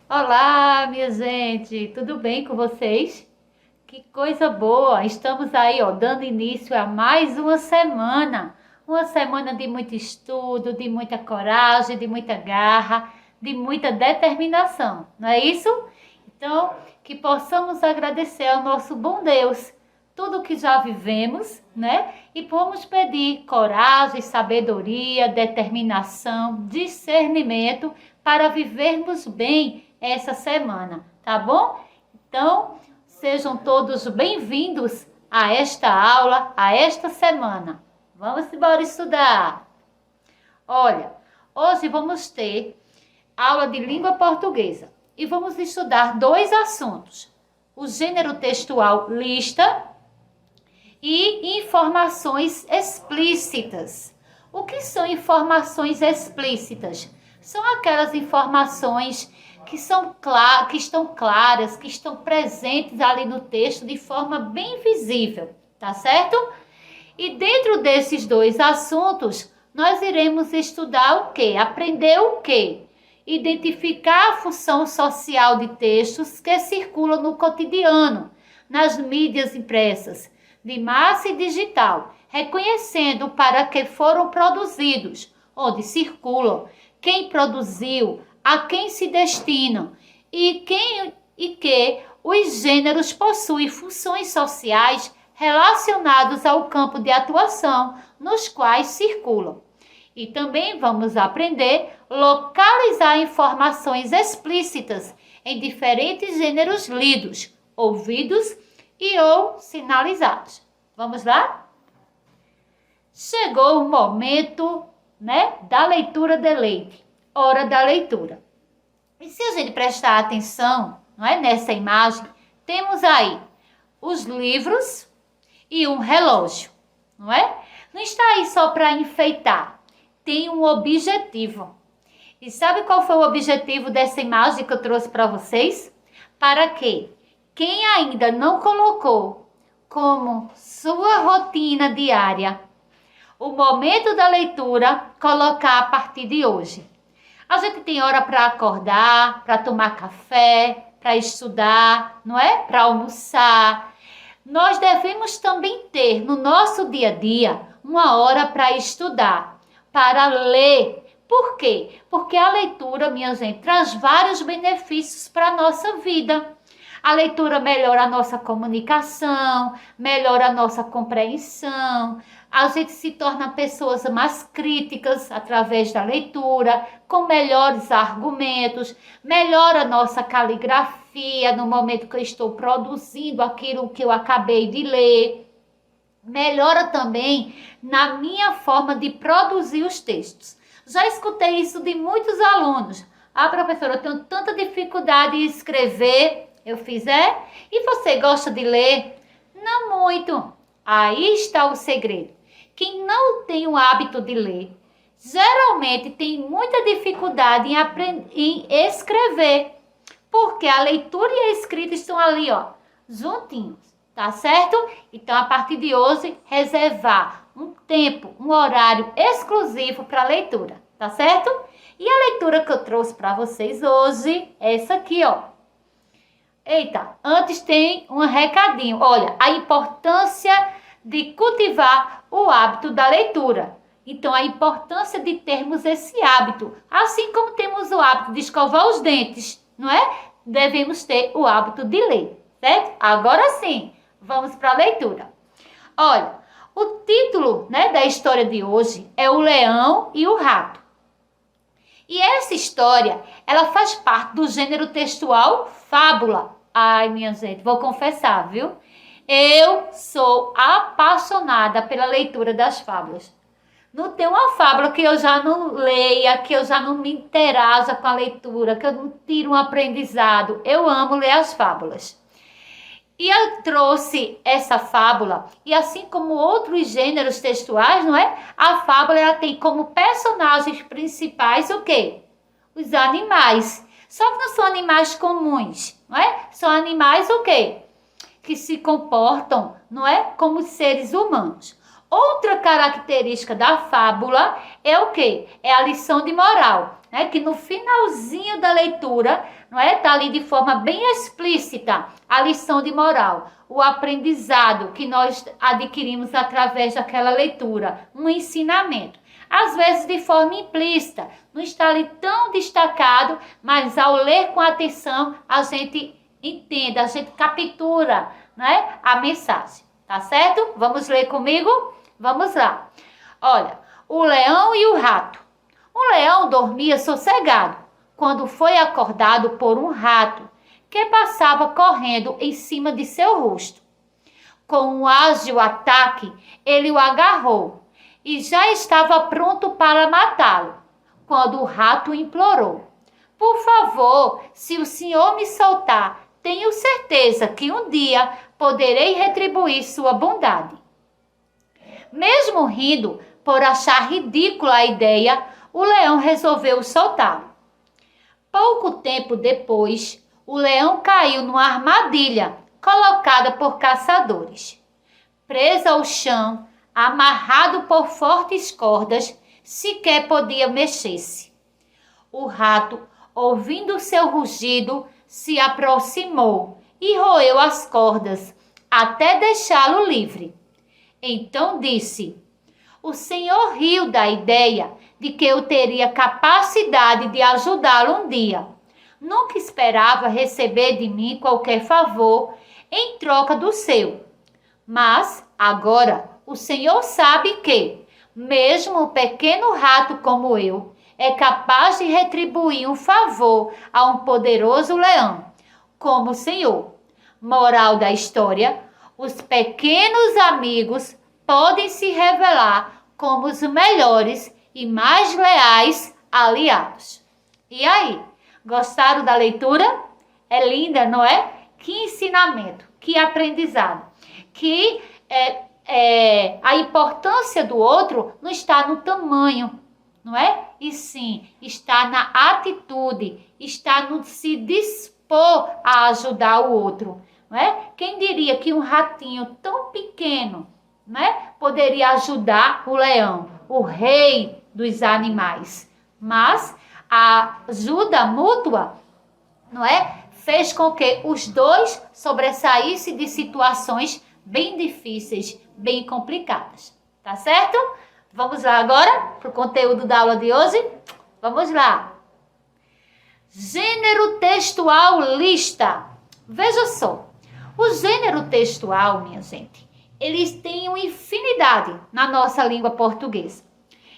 Olá, minha gente, tudo bem com vocês? Que coisa boa! Estamos aí, ó, dando início a mais uma semana de muito estudo, de muita coragem, de muita garra, de muita determinação, não é isso? Então, que possamos agradecer ao nosso bom Deus tudo que já vivemos, né? E vamos pedir coragem, sabedoria, determinação, discernimento para vivermos bem essa semana, tá bom? Então, sejam todos bem-vindos a esta aula, a esta semana. Vamos embora estudar. Olha, hoje vamos ter aula de língua portuguesa e vamos estudar dois assuntos: o gênero textual lista e informações explícitas. O que são informações explícitas? São aquelas informações que estão claras, que estão presentes ali no texto de forma bem visível, tá certo? E dentro desses dois assuntos, nós iremos estudar o quê? Aprender o quê? Identificar a função social de textos que circulam no cotidiano, nas mídias impressas, de massa e digital, reconhecendo para que foram produzidos, onde circulam, quem produziu, a quem se destinam e que os gêneros possuem funções sociais relacionadas ao campo de atuação nos quais circulam. E também vamos aprender a localizar informações explícitas em diferentes gêneros lidos, ouvidos e ou sinalizados. Vamos lá? Chegou o momento, né, da leitura de leite. Hora da leitura. E se a gente prestar atenção, não é, nessa imagem, temos aí os livros e um relógio, não é? Não está aí só para enfeitar, tem um objetivo. E sabe qual foi o objetivo dessa imagem que eu trouxe para vocês? Para que quem ainda não colocou como sua rotina diária o momento da leitura, colocar a partir de hoje. A gente tem hora para acordar, para tomar café, para estudar, não é? Para almoçar. Nós devemos também ter no nosso dia a dia uma hora para estudar, para ler. Por quê? Porque a leitura, minha gente, traz vários benefícios para a nossa vida. A leitura melhora a nossa comunicação, melhora a nossa compreensão. A gente se torna pessoas mais críticas através da leitura, com melhores argumentos, melhora a nossa caligrafia no momento que eu estou produzindo aquilo que eu acabei de ler. Melhora também na minha forma de produzir os textos. Já escutei isso de muitos alunos. Ah, professora, eu tenho tanta dificuldade em escrever. Eu fiz, é? E você gosta de ler? Não muito. Aí está o segredo. Quem não tem o hábito de ler, geralmente tem muita dificuldade em escrever. Porque a leitura e a escrita estão ali, ó, juntinhos, tá certo? Então, a partir de hoje, reservar um tempo, um horário exclusivo para a leitura, tá certo? E a leitura que eu trouxe para vocês hoje é essa aqui, ó. Eita, antes tem um recadinho. Olha, a importância de cultivar o hábito da leitura. Então, a importância de termos esse hábito. Assim como temos o hábito de escovar os dentes, não é? Devemos ter o hábito de ler, certo? Agora sim, vamos para a leitura. Olha, o título, né, da história de hoje é O Leão e o Rato. E essa história, ela faz parte do gênero textual fábula. Ai, minha gente, vou confessar, viu? Eu sou apaixonada pela leitura das fábulas. Não tem uma fábula que eu já não leia, que eu já não me interaja com a leitura, que eu não tire um aprendizado. Eu amo ler as fábulas. E eu trouxe essa fábula, e assim como outros gêneros textuais, não é? A fábula ela tem como personagens principais o quê? Os animais. Só que não são animais comuns, não é? São animais o quê? Que se comportam, não é? Como seres humanos. Outra característica da fábula é o quê? É a lição de moral. né, que no finalzinho da leitura, não é, tá ali de forma bem explícita a lição de moral, o aprendizado que nós adquirimos através daquela leitura, um ensinamento. Às vezes de forma implícita, não está ali tão destacado, mas ao ler com atenção, a gente entende, a gente captura, né, a mensagem. Tá certo? Vamos ler comigo? Vamos lá. Olha, o leão e o rato. O leão dormia sossegado quando foi acordado por um rato que passava correndo em cima de seu rosto. Com um ágil ataque, ele o agarrou e já estava pronto para matá-lo, quando o rato implorou: por favor, se o senhor me soltar, tenho certeza que um dia poderei retribuir sua bondade. Mesmo rindo por achar ridícula a ideia, o leão resolveu soltá-lo. Pouco tempo depois, o leão caiu numa armadilha colocada por caçadores. Preso ao chão, amarrado por fortes cordas, sequer podia mexer-se. O rato, ouvindo seu rugido, se aproximou e roeu as cordas, até deixá-lo livre. Então disse: o senhor riu da ideia de que eu teria capacidade de ajudá-lo um dia. Nunca esperava receber de mim qualquer favor em troca do seu. Mas agora o senhor sabe que, mesmo um pequeno rato como eu, é capaz de retribuir um favor a um poderoso leão, como o senhor. Moral da história: os pequenos amigos podem se revelar como os melhores e mais leais aliados. E aí, gostaram da leitura? É linda, não é? Que ensinamento, que aprendizado, que a importância do outro não está no tamanho, não é? E sim, está na atitude, está no se dispor a ajudar o outro, não é? Quem diria que um ratinho tão pequeno, não é, poderia ajudar o leão, o rei dos animais? Mas a ajuda mútua, não é, fez com que os dois sobressaíssem de situações bem difíceis, bem complicadas. Tá certo? Vamos lá agora para o conteúdo da aula de hoje? Vamos lá. Gênero textual lista. Veja só, o gênero textual, minha gente, eles têm uma infinidade na nossa língua portuguesa.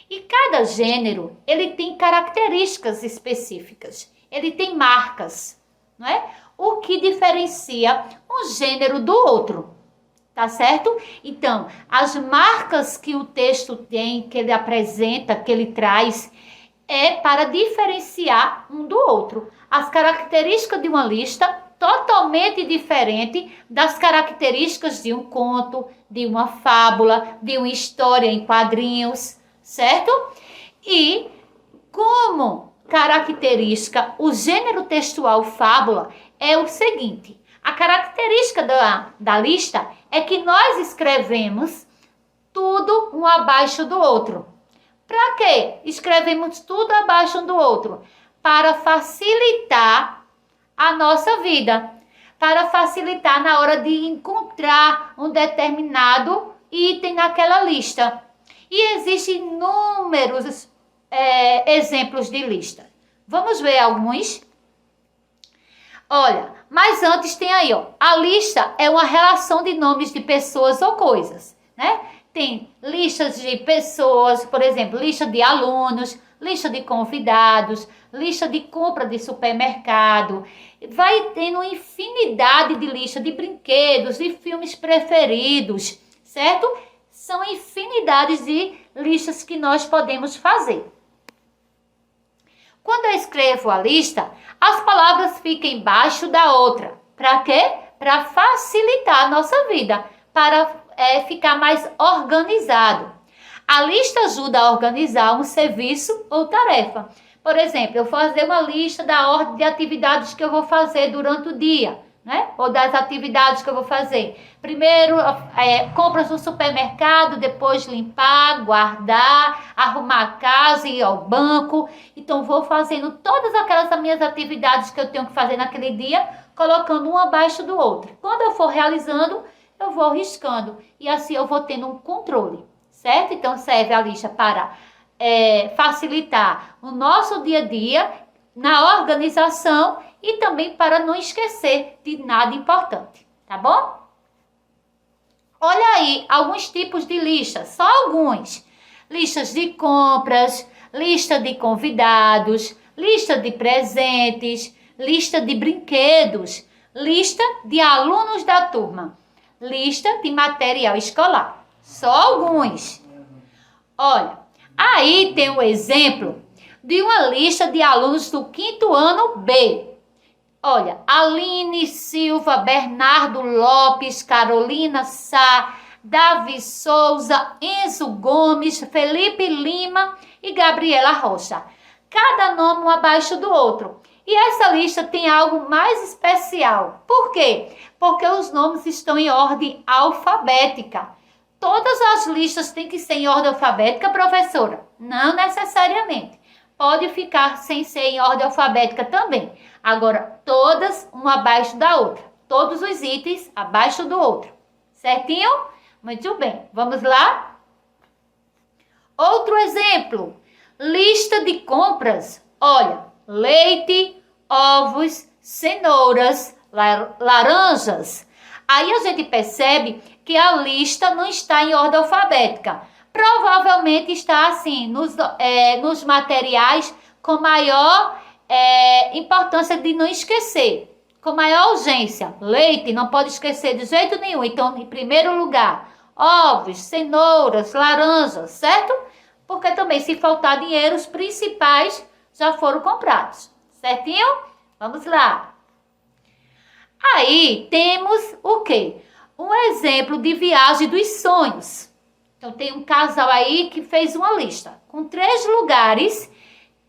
E cada gênero, ele tem características específicas. Ele tem marcas, não é? O que diferencia um gênero do outro. Tá certo? Então, as marcas que o texto tem, que ele apresenta, que ele traz, é para diferenciar um do outro. As características de uma lista totalmente diferente das características de um conto, de uma fábula, de uma história em quadrinhos, certo? E como característica, o gênero textual fábula é o seguinte: a característica da lista é que nós escrevemos tudo um abaixo do outro. Para quê? Escrevemos tudo abaixo um do outro? Para facilitar a nossa vida, para facilitar na hora de encontrar um determinado item naquela lista. E existem inúmeros exemplos de lista. Vamos ver alguns? Olha, mas antes tem aí, ó, a lista é uma relação de nomes de pessoas ou coisas, né? Tem listas de pessoas, por exemplo, lista de alunos, lista de convidados, lista de compra de supermercado. Vai tendo uma infinidade de lista de brinquedos, de filmes preferidos, certo? São infinidades de listas que nós podemos fazer. Quando eu escrevo a lista, as palavras ficam embaixo da outra. Para quê? Para facilitar a nossa vida, para ficar mais organizado. A lista ajuda a organizar um serviço ou tarefa. Por exemplo, eu fazer uma lista da ordem de atividades que eu vou fazer durante o dia, né? Ou das atividades que eu vou fazer. Primeiro, compras no supermercado, depois limpar, guardar, arrumar a casa, ir ao banco. Então, vou fazendo todas aquelas minhas atividades que eu tenho que fazer naquele dia, colocando um abaixo do outro. Quando eu for realizando, eu vou riscando. E assim eu vou tendo um controle, certo? Então, serve a lista para facilitar o nosso dia a dia na organização e também para não esquecer de nada importante, tá bom? Olha aí alguns tipos de listas, só alguns. Listas de compras, lista de convidados, lista de presentes, lista de brinquedos, lista de alunos da turma, lista de material escolar. Só alguns. Olha, aí tem o exemplo de uma lista de alunos do 5º ano B. Olha, Aline Silva, Bernardo Lopes, Carolina Sá, Davi Souza, Enzo Gomes, Felipe Lima e Gabriela Rocha. Cada nome um abaixo do outro. E essa lista tem algo mais especial. Por quê? Porque os nomes estão em ordem alfabética. Todas as listas têm que ser em ordem alfabética, professora? Não necessariamente. Pode ficar sem ser em ordem alfabética também. Agora, todas uma abaixo da outra. Todos os itens abaixo do outro. Certinho? Muito bem. Vamos lá? Outro exemplo. Lista de compras. Olha, leite, ovos, cenouras, laranjas. Aí a gente percebe que a lista não está em ordem alfabética. Provavelmente está assim, nos materiais com maior importância de não esquecer, com maior urgência. Leite, não pode esquecer de jeito nenhum. Então, em primeiro lugar, ovos, cenouras, laranjas, certo? Porque também, se faltar dinheiro, os principais já foram comprados. Certinho? Vamos lá. Aí, temos o quê? Um exemplo de viagem dos sonhos. Então, tem um casal aí que fez uma lista com 3 lugares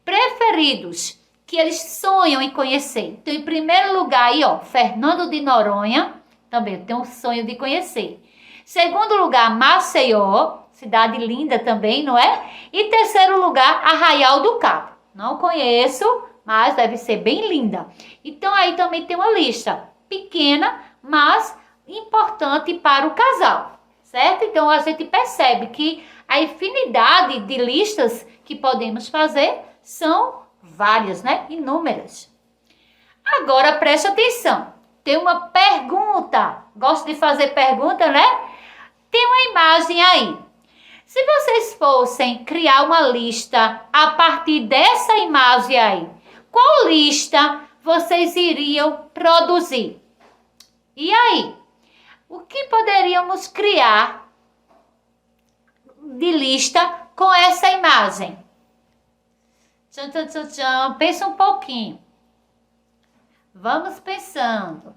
preferidos que eles sonham em conhecer. Então, em primeiro lugar, aí, ó, Fernando de Noronha, também eu tenho um sonho de conhecer. Segundo lugar, Maceió, cidade linda também, não é? E terceiro lugar, Arraial do Cabo. Não conheço, mas deve ser bem linda. Então, aí também tem uma lista pequena, mas importante para o casal. Certo? Então, a gente percebe que a infinidade de listas que podemos fazer são várias, né? Inúmeras. Agora, preste atenção. Tem uma pergunta. Gosto de fazer pergunta, né? Tem uma imagem aí. Se vocês fossem criar uma lista a partir dessa imagem aí, qual lista vocês iriam produzir? E aí? O que poderíamos criar de lista com essa imagem? Tchan, tchan, tchan, tchan. Pensa um pouquinho. Vamos pensando.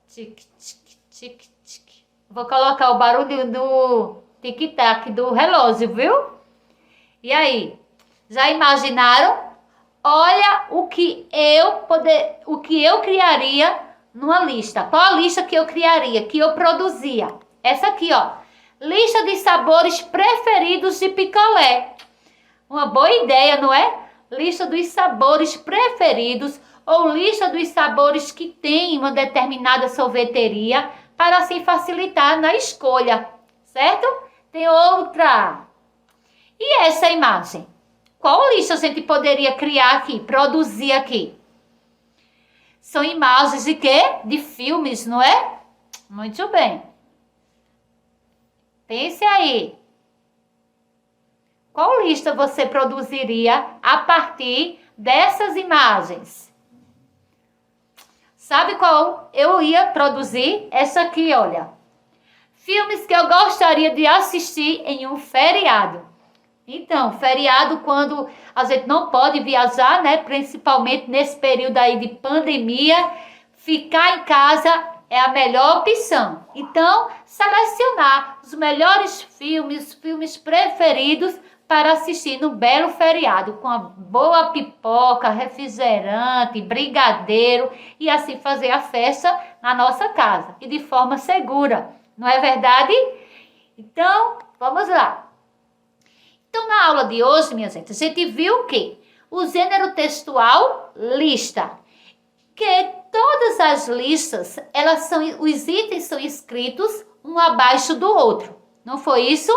Tic, tic, tic, tic. Vou colocar o barulho do tic-tac do relógio, viu? E aí? Já imaginaram? Olha o que eu criaria numa lista. Qual a lista que eu criaria, que eu produzia? Essa aqui, ó. Lista de sabores preferidos de picolé. Uma boa ideia, não é? Lista dos sabores preferidos ou lista dos sabores que tem uma determinada sorveteria para assim facilitar na escolha, certo? Tem outra. E essa imagem? Qual lista a gente poderia criar aqui, produzir aqui? São imagens de quê? De filmes, não é? Muito bem. Pense aí. Qual lista você produziria a partir dessas imagens? Sabe qual eu ia produzir? Essa aqui, olha. Filmes que eu gostaria de assistir em um feriado. Então, feriado quando a gente não pode viajar, né? Principalmente nesse período aí de pandemia, ficar em casa é a melhor opção. Então, selecionar os melhores filmes, preferidos para assistir no belo feriado, com a boa pipoca, refrigerante, brigadeiro, e assim fazer a festa na nossa casa e de forma segura. Não é verdade? Então, vamos lá. Então, na aula de hoje, minha gente, a gente viu que o gênero textual, lista, que todas as listas, os itens são escritos um abaixo do outro. Não foi isso?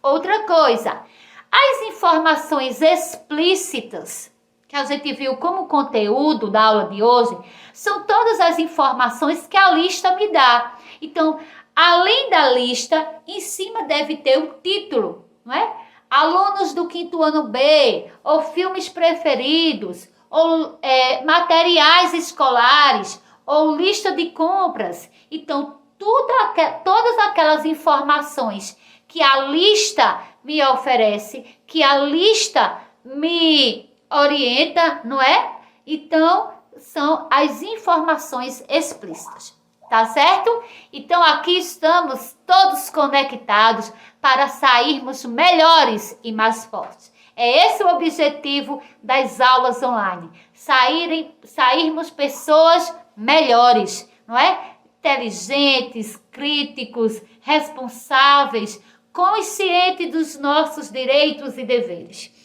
Outra coisa, as informações explícitas, que a gente viu como conteúdo da aula de hoje, são todas as informações que a lista me dá. Então, além da lista, em cima deve ter o título, não é? Alunos do 5º ano B, ou filmes preferidos, ou materiais escolares, ou lista de compras. Então, todas aquelas informações que a lista me oferece, que a lista me orienta, não é? Então, são as informações explícitas. Tá certo? Então, aqui estamos todos conectados para sairmos melhores e mais fortes. É esse o objetivo das aulas online. Sairmos pessoas melhores, não é? Inteligentes, críticos, responsáveis, conscientes dos nossos direitos e deveres.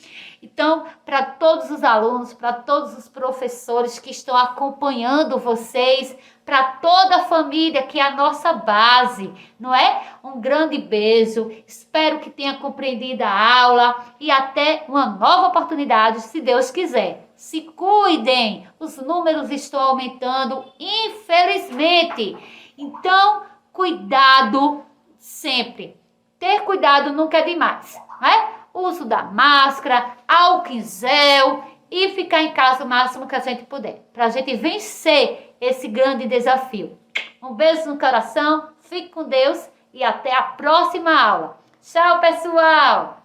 Então, para todos os alunos, para todos os professores que estão acompanhando vocês, para toda a família que é a nossa base, não é? Um grande beijo, espero que tenha compreendido a aula e até uma nova oportunidade, se Deus quiser. Se cuidem, os números estão aumentando, infelizmente. Então, cuidado sempre. Ter cuidado nunca é demais, não é? Uso da máscara, álcool em gel e ficar em casa o máximo que a gente puder, para a gente vencer esse grande desafio. Um beijo no coração, fique com Deus e até a próxima aula. Tchau, pessoal!